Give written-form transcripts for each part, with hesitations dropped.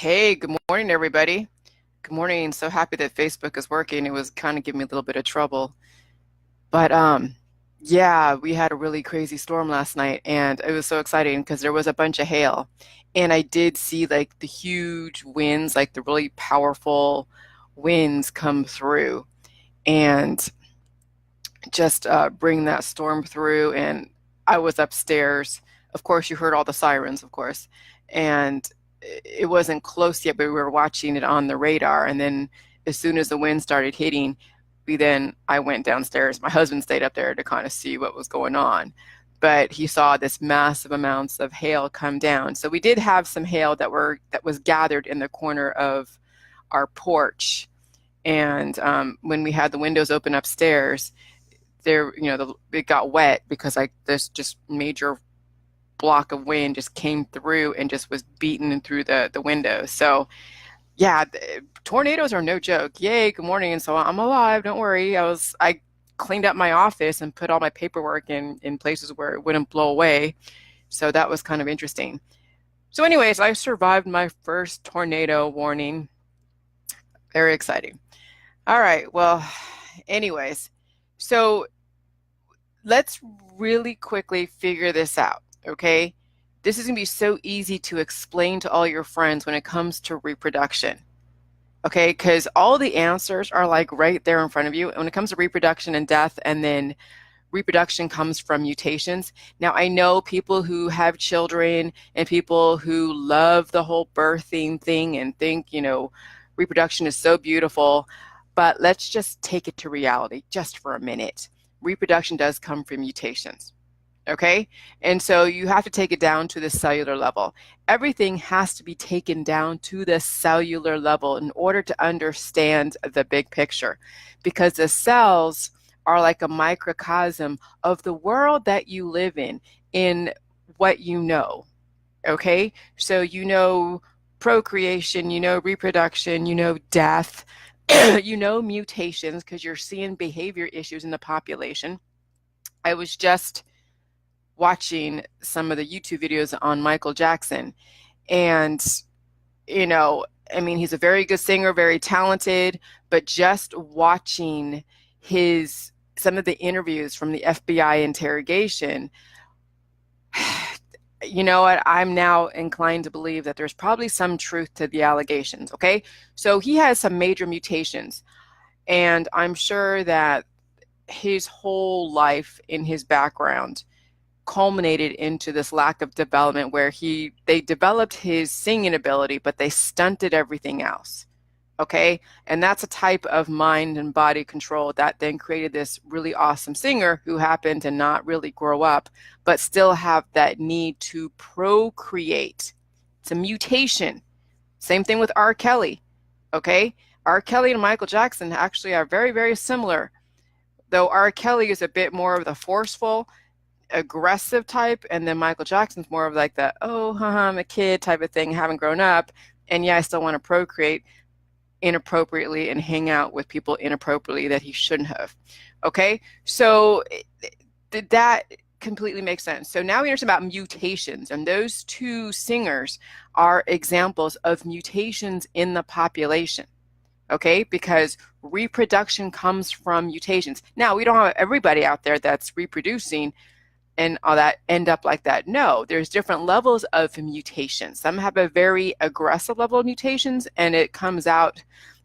Hey, good morning, everybody. Good morning. So happy that Facebook is working. It was kind of giving me a little bit of trouble. But yeah, we had a really crazy storm last night and it was so exciting because there was a bunch of hail. And I did see like the huge winds, like the really powerful winds come through and just bring that storm through. And I was upstairs. Of course, you heard all the sirens, of course. And it wasn't close yet, but we were watching it on the radar. And then as soon as the wind started hitting, I went downstairs. My husband stayed up there to kind of see what was going on. But he saw this massive amounts of hail come down. So we did have some hail that was gathered in the corner of our porch. And when we had the windows open upstairs, it got wet because like this just major block of wind just came through and just was beaten through the window. So yeah, tornadoes are no joke. Yay, good morning. And so I'm alive, don't worry. I cleaned up my office and put all my paperwork in places where it wouldn't blow away. So that was kind of interesting. So anyways, I survived my first tornado warning. Very exciting. All right, well, anyways, so let's really quickly figure this out, okay? This is going to be so easy to explain to all your friends when it comes to reproduction, okay? Because all the answers are like right there in front of you. When it comes to reproduction and death, and then reproduction comes from mutations. Now, I know people who have children and people who love the whole birthing thing and think, reproduction is so beautiful, but let's just take it to reality just for a minute. Reproduction does come from mutations. Okay? And so you have to take it down to the cellular level. Everything has to be taken down to the cellular level in order to understand the big picture, because the cells are like a microcosm of the world that you live in what you know. Okay? So procreation, reproduction, death, mutations, because you're seeing behavior issues in the population. I was just watching some of the YouTube videos on Michael Jackson, and he's a very good singer, very talented, but just watching some of the interviews from the FBI interrogation, you know what? I'm now inclined to believe that there's probably some truth to the allegations, okay? So he has some major mutations, and I'm sure that his whole life in his background culminated into this lack of development where they developed his singing ability, but they stunted everything else. Okay. And that's a type of mind and body control that then created this really awesome singer who happened to not really grow up, but still have that need to procreate. It's a mutation. Same thing with R. Kelly. Okay. R. Kelly and Michael Jackson actually are very, very similar, though R. Kelly is a bit more of the forceful, aggressive type, and then Michael Jackson's more of like the, oh, I'm a kid type of thing, haven't grown up, and yeah, I still want to procreate inappropriately and hang out with people inappropriately that he shouldn't have. Okay, so that completely makes sense. So now we understand about mutations, and those two singers are examples of mutations in the population. Okay, because reproduction comes from mutations. Now, we don't have everybody out there that's reproducing and all that end up like that. No, there's different levels of mutations. Some have a very aggressive level of mutations and it comes out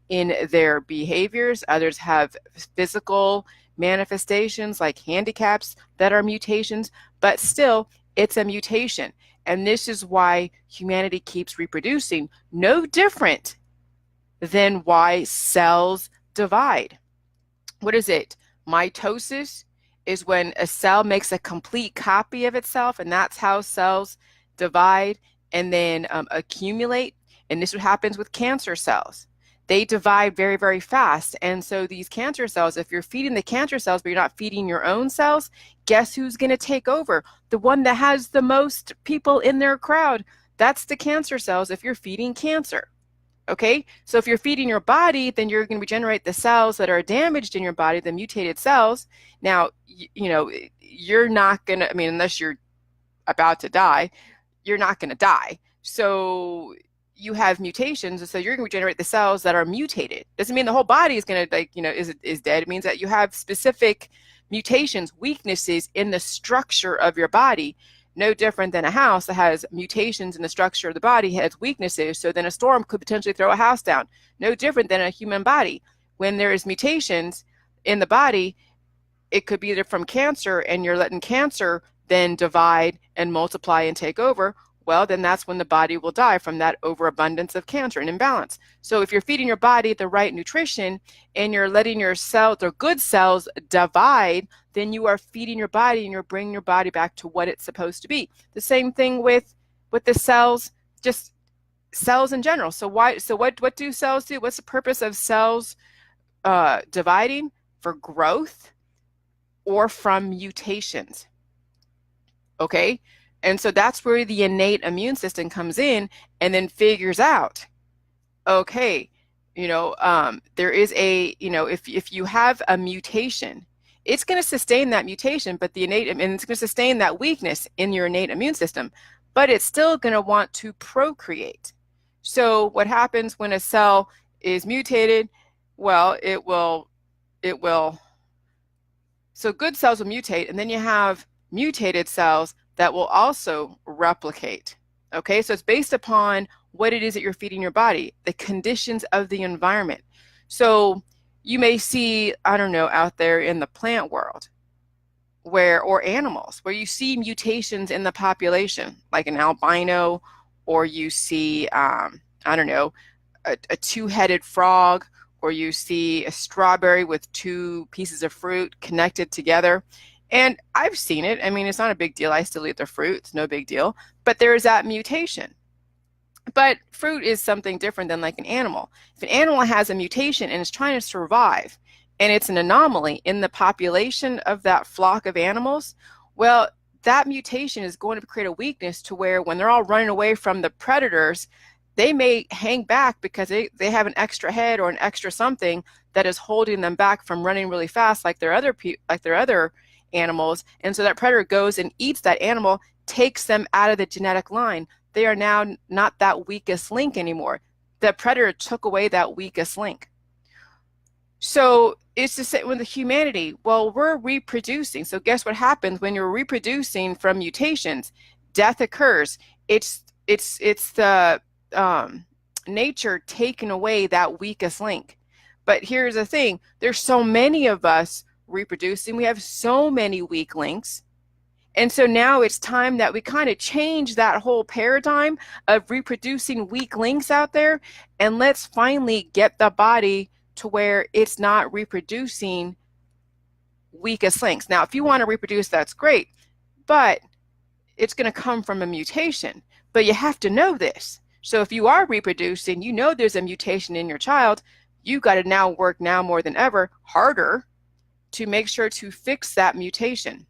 in their behaviors. Others have physical manifestations like handicaps that are mutations, but still it's a mutation. And this is why humanity keeps reproducing, no different than why cells divide. What is it? Mitosis is when a cell makes a complete copy of itself, and that's how cells divide and then accumulate. And this is what happens with cancer cells. They divide very, very fast. And so these cancer cells, if you're feeding the cancer cells, but you're not feeding your own cells, guess who's going to take over? The one that has the most people in their crowd. That's the cancer cells if you're feeding cancer. Okay, so if you're feeding your body, then you're going to regenerate the cells that are damaged in your body, the mutated cells. Now, you're not going to, unless you're about to die, you're not going to die. So, you have mutations, and so you're going to regenerate the cells that are mutated. Doesn't mean the whole body is going to, like, is dead. It means that you have specific mutations, weaknesses in the structure of your body. No different than a house that has mutations in the structure of the body has weaknesses. So then a storm could potentially throw a house down. No different than a human body. When there is mutations in the body, it could be either from cancer, and you're letting cancer then divide and multiply and take over. Well, then that's when the body will die from that overabundance of cancer and imbalance. So if you're feeding your body the right nutrition and you're letting your cells, or good cells, divide, then you are feeding your body and you're bringing your body back to what it's supposed to be. The same thing with the cells, just cells in general. So what do cells do? What's the purpose of cells dividing? For growth or from mutations. Okay? And so that's where the innate immune system comes in and then figures out, okay, there is a, if you have a mutation, it's going to sustain that mutation, but and it's going to sustain that weakness in your innate immune system, but it's still going to want to procreate. So what happens when a cell is mutated? Well, so good cells will mutate, and then you have mutated cells that will also replicate. Okay, so it's based upon what it is that you're feeding your body, the conditions of the environment. So you may see, I don't know, out there in the plant world, or animals, where you see mutations in the population, like an albino, or you see, I don't know, a two-headed frog, or you see a strawberry with two pieces of fruit connected together. And I've seen it. I mean, it's not a big deal. I still eat the fruit. It's no big deal. But there is that mutation. But fruit is something different than like an animal. If an animal has a mutation and is trying to survive, and it's an anomaly in the population of that flock of animals, well, that mutation is going to create a weakness to where when they're all running away from the predators, they may hang back because they have an extra head or an extra something that is holding them back from running really fast like their other animals. And so that predator goes and eats that animal, takes them out of the genetic line. They are now not that weakest link anymore. The predator took away that weakest link. So it's the same with the humanity. Well, we're reproducing. So guess what happens when you're reproducing from mutations? Death occurs. It's the nature taking away that weakest link. But here's the thing. There's so many of us reproducing. We have so many weak links. And so now it's time that we kind of change that whole paradigm of reproducing weak links out there, and let's finally get the body to where it's not reproducing weakest links. Now, if you want to reproduce, that's great, but it's going to come from a mutation. But you have to know this. So if you are reproducing, you know there's a mutation in your child, you got to now work now more than ever harder to make sure to fix that mutation.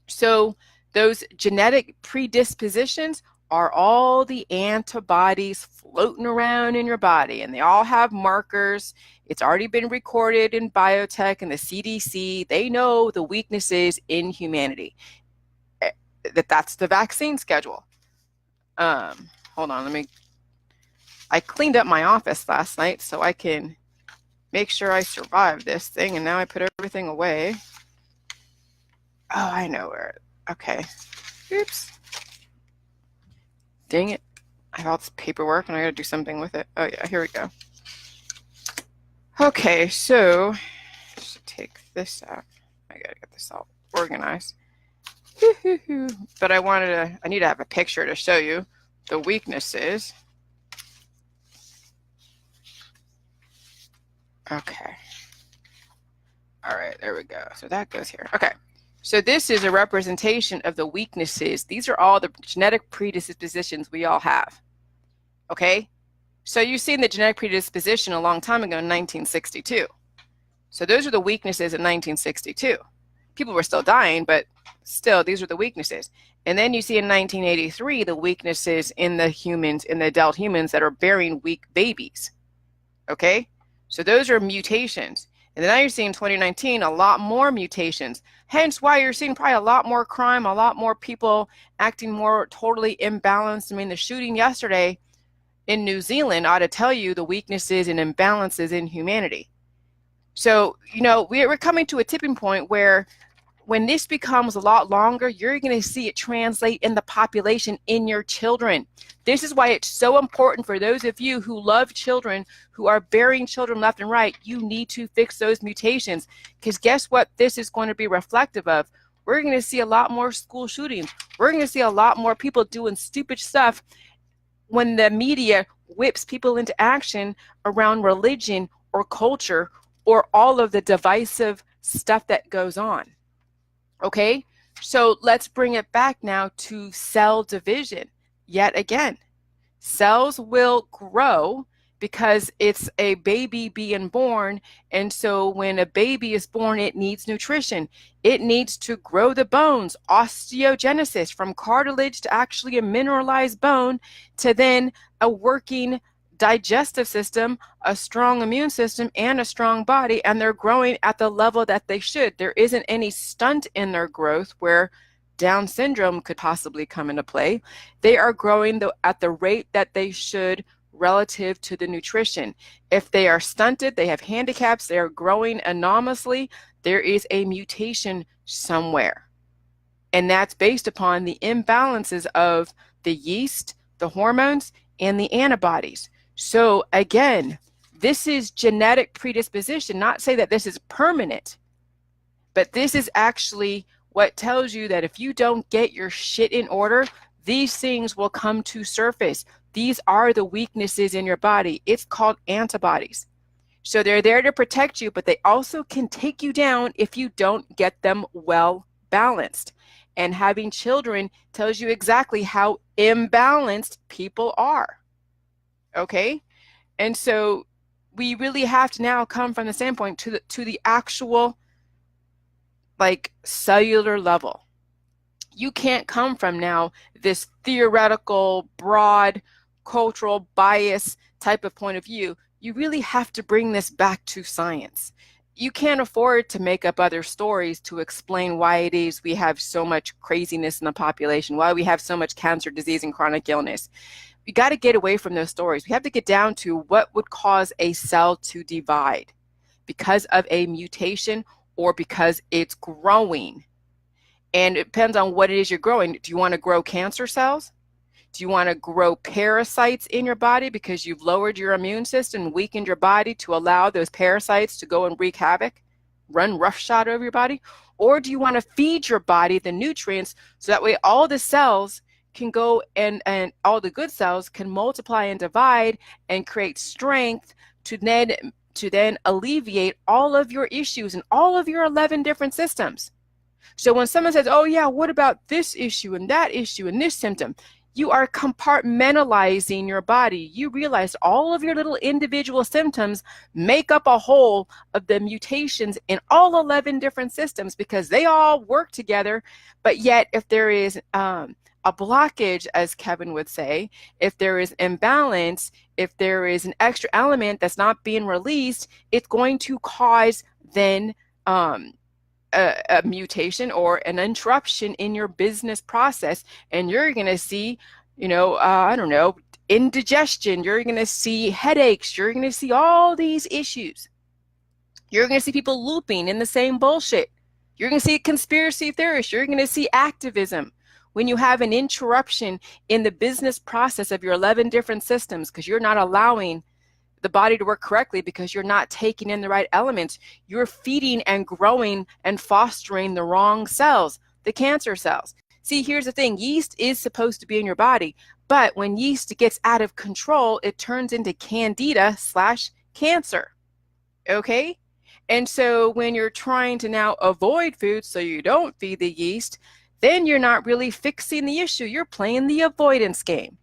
So those genetic predispositions are all the antibodies floating around in your body, and they all have markers. It's already been recorded in biotech and the CDC. They know the weaknesses in humanity. That's the vaccine schedule. Hold on, I cleaned up my office last night so I can make sure I survive this thing, and now I put everything away. Oh, I know where. Okay. Oops. Dang it. I have all this paperwork and I gotta do something with it. Oh yeah, here we go. Okay, so I should take this out. I gotta get this all organized. But I need to have a picture to show you the weaknesses. Okay. All right, there we go. So that goes here. Okay. So this is a representation of the weaknesses. These are all the genetic predispositions we all have. Okay? So you've seen the genetic predisposition a long time ago in 1962. So those are the weaknesses in 1962. People were still dying, but still, these are the weaknesses. And then you see in 1983 the weaknesses in the humans, in the adult humans that are bearing weak babies. Okay? So those are mutations. And then now you're seeing 2019 a lot more mutations. Hence why you're seeing probably a lot more crime, a lot more people acting more totally imbalanced. I mean, the shooting yesterday in New Zealand ought to tell you the weaknesses and imbalances in humanity. So, we're coming to a tipping point where when this becomes a lot longer, you're going to see it translate in the population in your children. This is why it's so important for those of you who love children, who are bearing children left and right. You need to fix those mutations, because guess what this is going to be reflective of? We're going to see a lot more school shootings. We're going to see a lot more people doing stupid stuff when the media whips people into action around religion or culture or all of the divisive stuff that goes on. Okay, so let's bring it back now to cell division. Yet again, cells will grow because it's a baby being born. And so when a baby is born, it needs nutrition. It needs to grow the bones, osteogenesis, from cartilage to actually a mineralized bone to then a working digestive system, a strong immune system, and a strong body, and they're growing at the level that they should. There isn't any stunt in their growth where Down syndrome could possibly come into play. They are growing at the rate that they should relative to the nutrition. If they are stunted, they have handicaps, they are growing anomalously, there is a mutation somewhere. And that's based upon the imbalances of the yeast, the hormones, and the antibodies. So again, this is genetic predisposition, not say that this is permanent, but this is actually what tells you that if you don't get your shit in order, these things will come to surface. These are the weaknesses in your body. It's called antibodies. So they're there to protect you, but they also can take you down if you don't get them well balanced. And having children tells you exactly how imbalanced people are. Okay, and so we really have to now come from the standpoint to the actual like cellular level. You can't come from now this theoretical, broad, cultural bias type of point of view. You really have to bring this back to science. You can't afford to make up other stories to explain why it is we have so much craziness in the population, why we have so much cancer, disease, and chronic illness. We got to get away from those stories. We have to get down to what would cause a cell to divide because of a mutation or because it's growing. And it depends on what it is you're growing. Do you want to grow cancer cells? Do you want to grow parasites in your body because you've lowered your immune system, weakened your body to allow those parasites to go and wreak havoc, run roughshod over your body? Or do you want to feed your body the nutrients so that way all the cells can go and all the good cells can multiply and divide and create strength to then alleviate all of your issues in all of your 11 different systems? So when someone says, oh yeah, what about this issue and that issue and this symptom? You are compartmentalizing your body. You realize all of your little individual symptoms make up a whole of the mutations in all 11 different systems because they all work together. But yet if there is a blockage, as Kevin would say, if there is imbalance, if there is an extra element that's not being released, it's going to cause then a mutation or an interruption in your business process. And you're going to see, I don't know, indigestion. You're going to see headaches. You're going to see all these issues. You're going to see people looping in the same bullshit. You're going to see conspiracy theorists. You're going to see activism. When you have an interruption in the business process of your 11 different systems because you're not allowing the body to work correctly because you're not taking in the right elements, you're feeding and growing and fostering the wrong cells, the cancer cells. See, here's the thing. Yeast is supposed to be in your body, but when yeast gets out of control, it turns into candida/cancer. Okay? And so when you're trying to now avoid food so you don't feed the yeast, then you're not really fixing the issue. You're playing the avoidance game.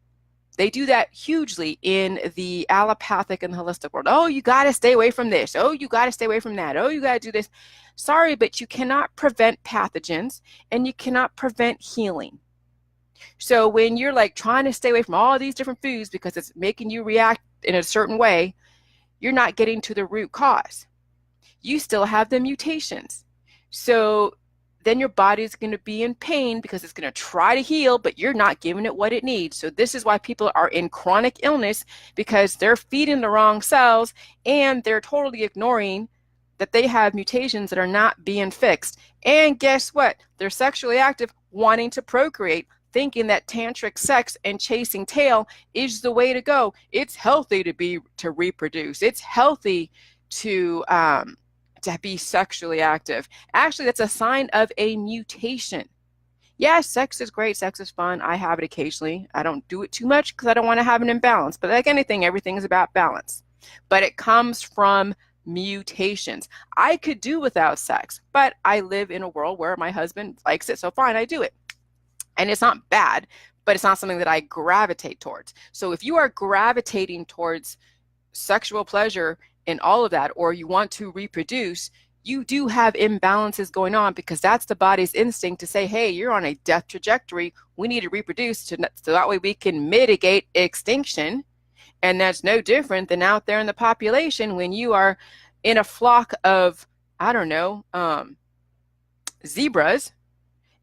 They do that hugely in the allopathic and holistic world. Oh, you got to stay away from this. Oh, you got to stay away from that. Oh, you got to do this. Sorry, but you cannot prevent pathogens and you cannot prevent healing. So when you're like trying to stay away from all these different foods because it's making you react in a certain way, you're not getting to the root cause. You still have the mutations. So then your body is going to be in pain because it's going to try to heal, but you're not giving it what it needs. So this is why people are in chronic illness, because they're feeding the wrong cells and they're totally ignoring that they have mutations that are not being fixed. And guess what? They're sexually active, wanting to procreate, thinking that tantric sex and chasing tail is the way to go. It's healthy to reproduce. It's healthy to be sexually active. Actually, that's a sign of a mutation. Yes, sex is great. Sex is fun. I have it occasionally. I don't do it too much because I don't want to have an imbalance. But like anything, everything is about balance. But it comes from mutations. I could do without sex, but I live in a world where my husband likes it, so fine, I do it. And it's not bad, but it's not something that I gravitate towards. So if you are gravitating towards sexual pleasure and all of that, or you want to reproduce, you do have imbalances going on, because that's the body's instinct to say, hey, you're on a death trajectory. We need to reproduce so that way we can mitigate extinction. And that's no different than out there in the population when you are in a flock of, I don't know, zebras,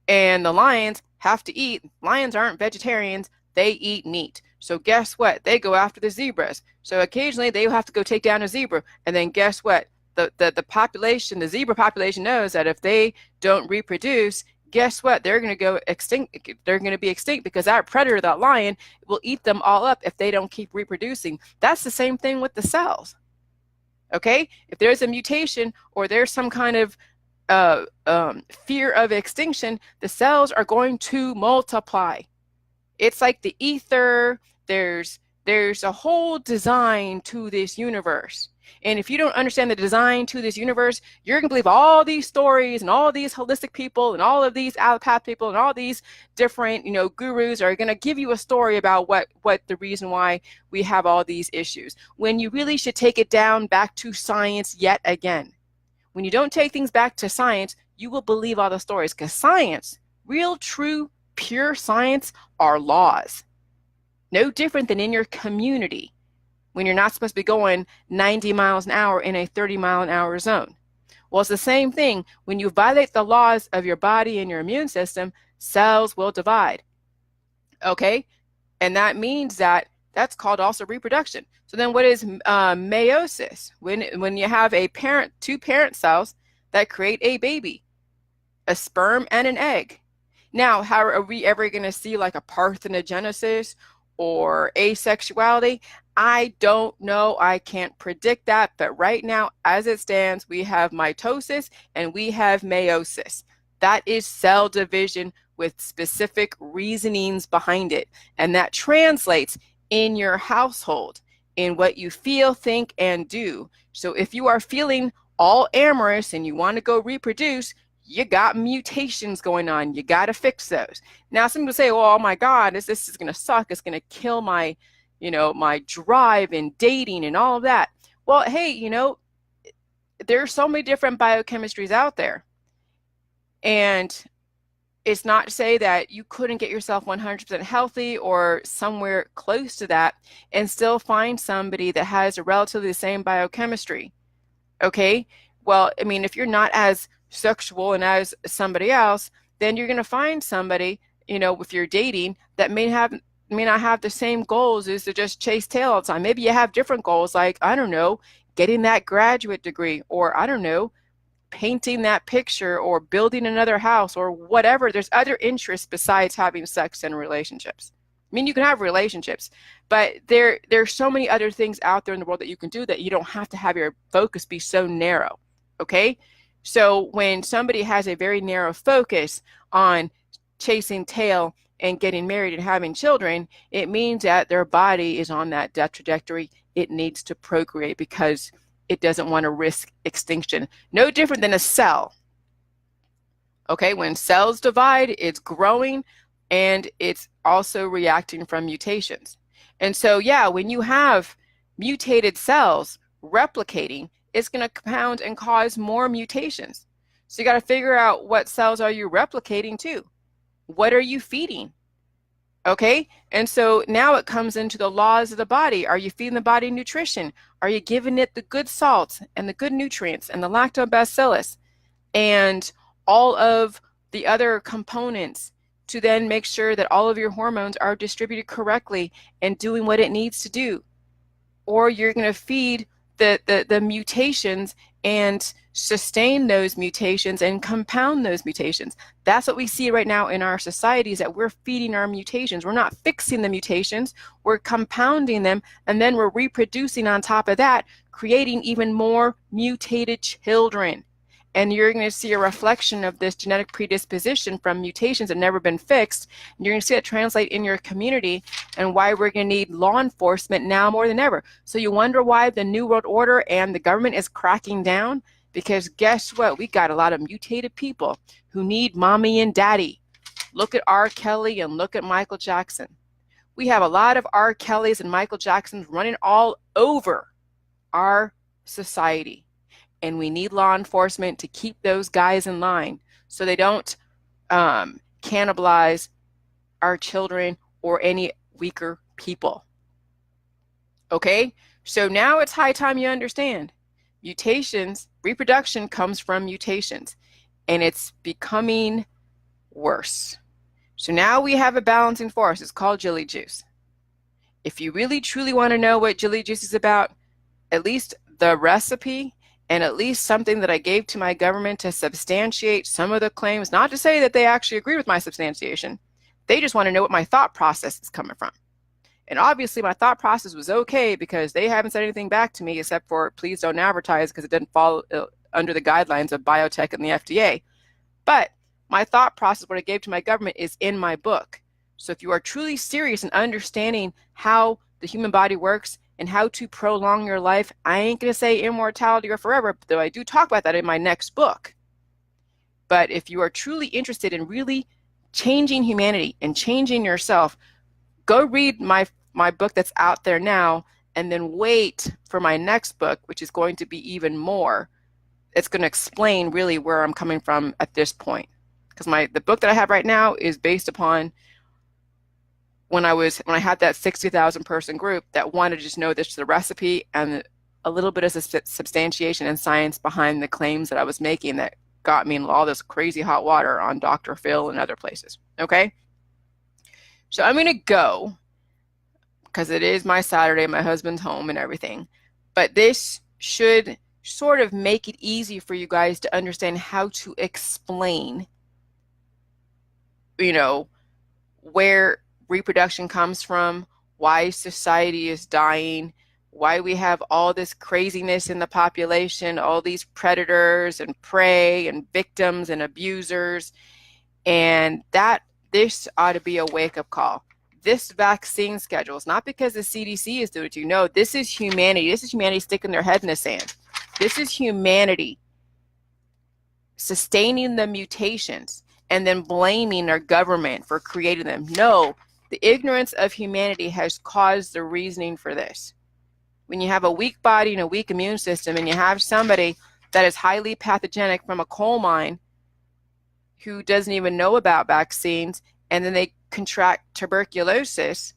and the lions have to eat. Lions aren't vegetarians. They eat meat. So guess what? They go after the zebras. So occasionally they have to go take down a zebra. And then guess what? The population, the zebra population knows that if they don't reproduce, guess what? They're going to go extinct. They're going to be extinct because that predator, that lion, will eat them all up if they don't keep reproducing. That's the same thing with the cells. Okay? If there's a mutation or there's some kind of fear of extinction, the cells are going to multiply. It's like the ether. There's a whole design to this universe. And if you don't understand the design to this universe, you're going to believe all these stories and all these holistic people and all of these allopath people and all these different, gurus are going to give you a story about what the reason why we have all these issues, when you really should take it down back to science yet again. When you don't take things back to science, you will believe all the stories, because science, real, true, pure science, are laws. No different than in your community, when you're not supposed to be going 90 miles an hour in a 30-mile-an-hour zone. Well, it's the same thing. When you violate the laws of your body and your immune system, cells will divide. Okay? And that means that's called also reproduction. So then what is meiosis? When you have two parent cells that create a baby, a sperm and an egg. Now, how are we ever going to see like a parthenogenesis or asexuality? I don't know. I can't predict that. But right now, as it stands, we have mitosis and we have meiosis. That is cell division with specific reasonings behind it. And that translates in your household, in what you feel, think, and do. So if you are feeling all amorous and you want to go reproduce, you got mutations going on. You got to fix those. Now, some people say, oh my God, this is going to suck. It's going to kill my drive in dating and all of that. Well, hey, there's so many different biochemistries out there. And it's not to say that you couldn't get yourself 100% healthy or somewhere close to that and still find somebody that has a relatively the same biochemistry. Okay? Well, I mean, if you're not as sexual and as somebody else, then you're going to find somebody, with your dating that may not have the same goals as to just chase tail all the time. Maybe you have different goals, like, I don't know, getting that graduate degree, or I don't know, painting that picture, or building another house, or whatever. There's other interests besides having sex and relationships. I mean, you can have relationships, but there's so many other things out there in the world that you can do that you don't have to have your focus be so narrow. Okay? So when somebody has a very narrow focus on chasing tail and getting married and having children, it means that their body is on that death trajectory. It needs to procreate because it doesn't want to risk extinction. No different than a cell. Okay, when cells divide, it's growing and it's also reacting from mutations. And so, yeah, when you have mutated cells replicating, it's going to compound and cause more mutations. So you got to figure out, what cells are you replicating to? What are you feeding? Okay, and so now it comes into the laws of the body. Are you feeding the body nutrition? Are you giving it the good salts and the good nutrients and the lactobacillus and all of the other components to then make sure that all of your hormones are distributed correctly and doing what it needs to do. Or you're going to feed the mutations and sustain those mutations and compound those mutations. That's what we see right now in our society, is that we're feeding our mutations. We're not fixing the mutations, we're compounding them, and then we're reproducing on top of that, creating even more mutated children. And you're going to see a reflection of this genetic predisposition from mutations that have never been fixed. And you're going to see it translate in your community, and why we're going to need law enforcement now more than ever. So you wonder why the New World Order and the government is cracking down? Because guess what? We got a lot of mutated people who need mommy and daddy. Look at R. Kelly and look at Michael Jackson. We have a lot of R. Kellys and Michael Jacksons running all over our society. And we need law enforcement to keep those guys in line so they don't cannibalize our children or any weaker people. Okay, so now it's high time you understand. Mutations, reproduction comes from mutations, and it's becoming worse. So now we have a balancing force. It's called Jilly Juice. If you really truly want to know what Jilly Juice is about, at least the recipe and at least something that I gave to my government to substantiate some of the claims, not to say that they actually agree with my substantiation. They just want to know what my thought process is coming from. And obviously my thought process was okay, because they haven't said anything back to me except for please don't advertise because it didn't fall under the guidelines of biotech and the FDA. But my thought process, what I gave to my government, is in my book. So if you are truly serious in understanding how the human body works and how to prolong your life, I ain't going to say immortality or forever, though I do talk about that in my next book. But if you are truly interested in really changing humanity and changing yourself, go read my book that's out there now, and then wait for my next book, which is going to be even more. It's going to explain really where I'm coming from at this point. Because the book that I have right now is based upon when I had that 60,000 person group that wanted to just know this, the recipe and a little bit of substantiation and science behind the claims that I was making, that got me in all this crazy hot water on Dr. Phil and other places. Okay, so I'm going to go because it is my Saturday, my husband's home and everything, but this should sort of make it easy for you guys to understand how to explain, where reproduction comes from, why society is dying, why we have all this craziness in the population, all these predators and prey and victims and abusers, and that this ought to be a wake-up call. This vaccine schedule is not because the CDC is doing it to you. No, this is humanity. This is humanity sticking their head in the sand. This is humanity sustaining the mutations and then blaming our government for creating them. No, the ignorance of humanity has caused the reasoning for this. When you have a weak body and a weak immune system, and you have somebody that is highly pathogenic from a coal mine who doesn't even know about vaccines, and then they contract tuberculosis,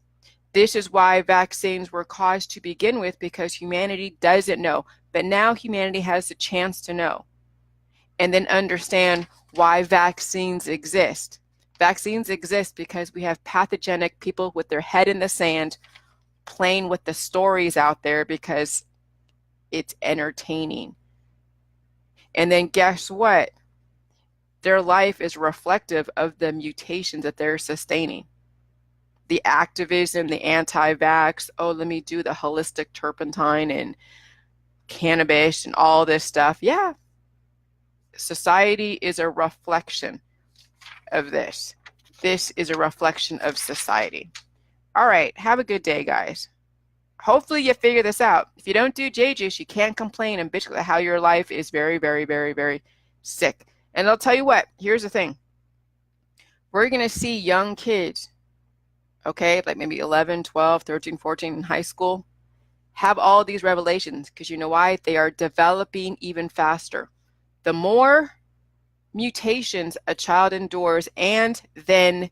this is why vaccines were caused to begin with, because humanity doesn't know. But now humanity has the chance to know and then understand why vaccines exist. Vaccines exist because we have pathogenic people with their head in the sand playing with the stories out there because it's entertaining. And then guess what? Their life is reflective of the mutations that they're sustaining. The activism, the anti-vax, let me do the holistic turpentine and cannabis and all this stuff. Yeah. Society is a reflection of this. This is a reflection of society. All right, have a good day, guys. Hopefully you figure this out. If you don't do J-Juice, you can't complain and bitch about how your life is very, very, very, very sick. And I'll tell you what, here's the thing. We're going to see young kids, okay, like maybe 11, 12, 13, 14 in high school, have all these revelations, because you know why? They are developing even faster. The more mutations a child endures, and then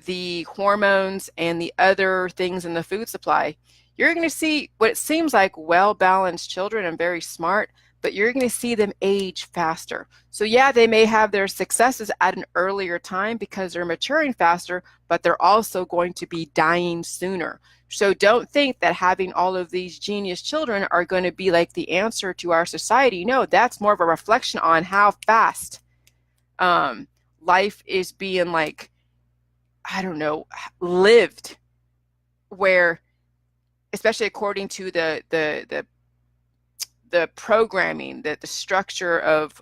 the hormones and the other things in the food supply, you're going to see what it seems like well-balanced children and very smart, but you're going to see them age faster. So yeah, they may have their successes at an earlier time because they're maturing faster, but they're also going to be dying sooner. So don't think that having all of these genius children are going to be like the answer to our society. No, that's more of a reflection on how fast life is being, like, I don't know, lived, where, especially according to the programming, the structure of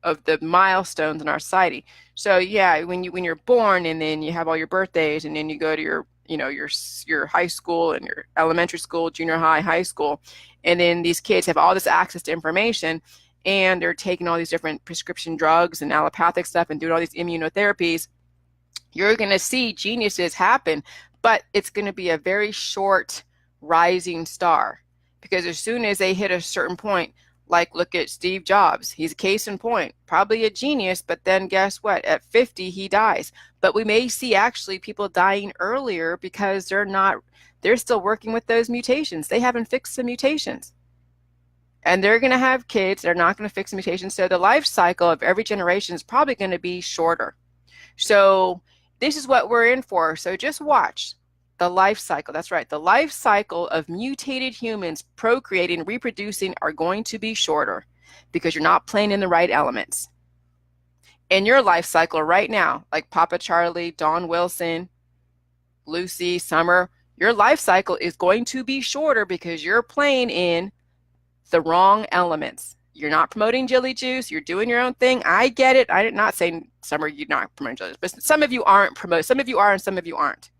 the milestones in our society. So yeah, when you're born, and then you have all your birthdays, and then you go to your your high school and your elementary school, junior high, high school, and then these kids have all this access to information, and they're taking all these different prescription drugs and allopathic stuff and doing all these immunotherapies. You're going to see geniuses happen, but it's going to be a very short rising star, because as soon as they hit a certain point, like look at Steve Jobs, he's a case in point, probably a genius, but then guess what? At 50, he dies. But we may see actually people dying earlier because they're still working with those mutations. They haven't fixed the mutations. And they're going to have kids. They're not going to fix the mutations. So the life cycle of every generation is probably going to be shorter. So this is what we're in for. So just watch the life cycle. That's right. The life cycle of mutated humans procreating, reproducing are going to be shorter because you're not playing in the right elements. In your life cycle right now, like Papa Charlie, Dawn Wilson, Lucy, Summer, your life cycle is going to be shorter because you're playing in the wrong elements. You're not promoting Jilly Juice. You're doing your own thing. I get it. I'm not saying, Summer, you're not promoting Jilly Juice, but some of you aren't promoting. Some of you are and some of you aren't.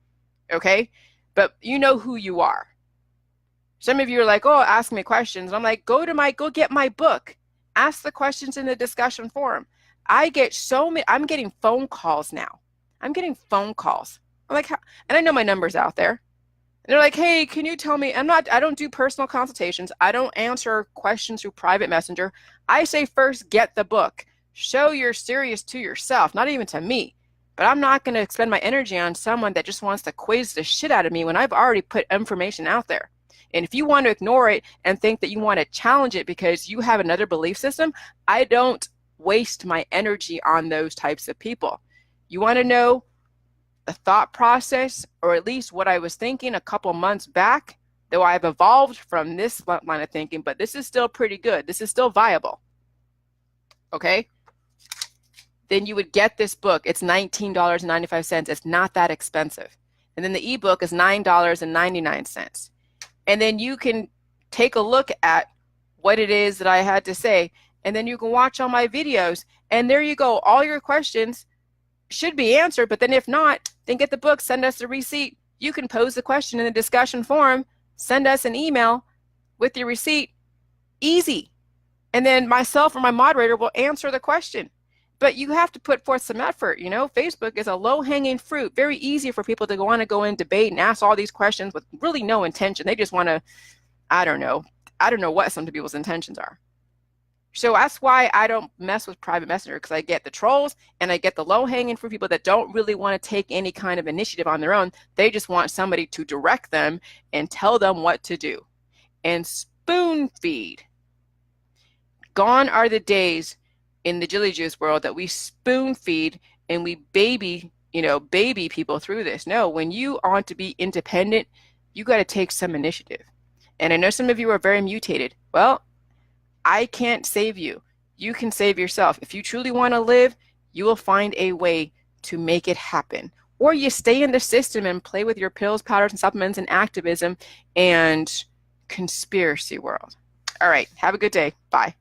Okay? But you know who you are. Some of you are like, oh, ask me questions. I'm like, go get my book. Ask the questions in the discussion forum. I get so many, I'm getting phone calls now. I'm getting phone calls. I'm like, and I know my number's out there. And they're like, hey, can you tell me, I don't do personal consultations. I don't answer questions through private messenger. I say first, get the book. Show you're serious to yourself, not even to me. But I'm not going to expend my energy on someone that just wants to quiz the shit out of me when I've already put information out there. And if you want to ignore it and think that you want to challenge it because you have another belief system, I don't waste my energy on those types of people. You want to know the thought process, or at least what I was thinking a couple months back, though I've evolved from this line of thinking, but this is still pretty good. This is still viable. Okay? Then you would get this book. It's $19.95. It's not that expensive. And then the ebook is $9.99. And then you can take a look at what it is that I had to say. And then you can watch all my videos. And there you go. All your questions should be answered. But then if not, then get the book, send us a receipt. You can pose the question in the discussion forum, send us an email with your receipt. Easy. And then myself or my moderator will answer the question. But you have to put forth some effort. You know, Facebook is a low-hanging fruit. Very easy for people to want to go in debate and ask all these questions with really no intention. They just want to, I don't know what some people's intentions are. So that's why I don't mess with private messenger, because I get the trolls and I get the low-hanging fruit people that don't really want to take any kind of initiative on their own. They just want somebody to direct them and tell them what to do. And spoon feed. Gone are the days in the Jilly Juice world that we spoon feed and we baby people through this. No, when you want to be independent, you got to take some initiative. And I know some of you are very mutated. Well, I can't save you. You can save yourself. If you truly want to live, you will find a way to make it happen. Or you stay in the system and play with your pills, powders, and supplements and activism and conspiracy world. All right. Have a good day. Bye.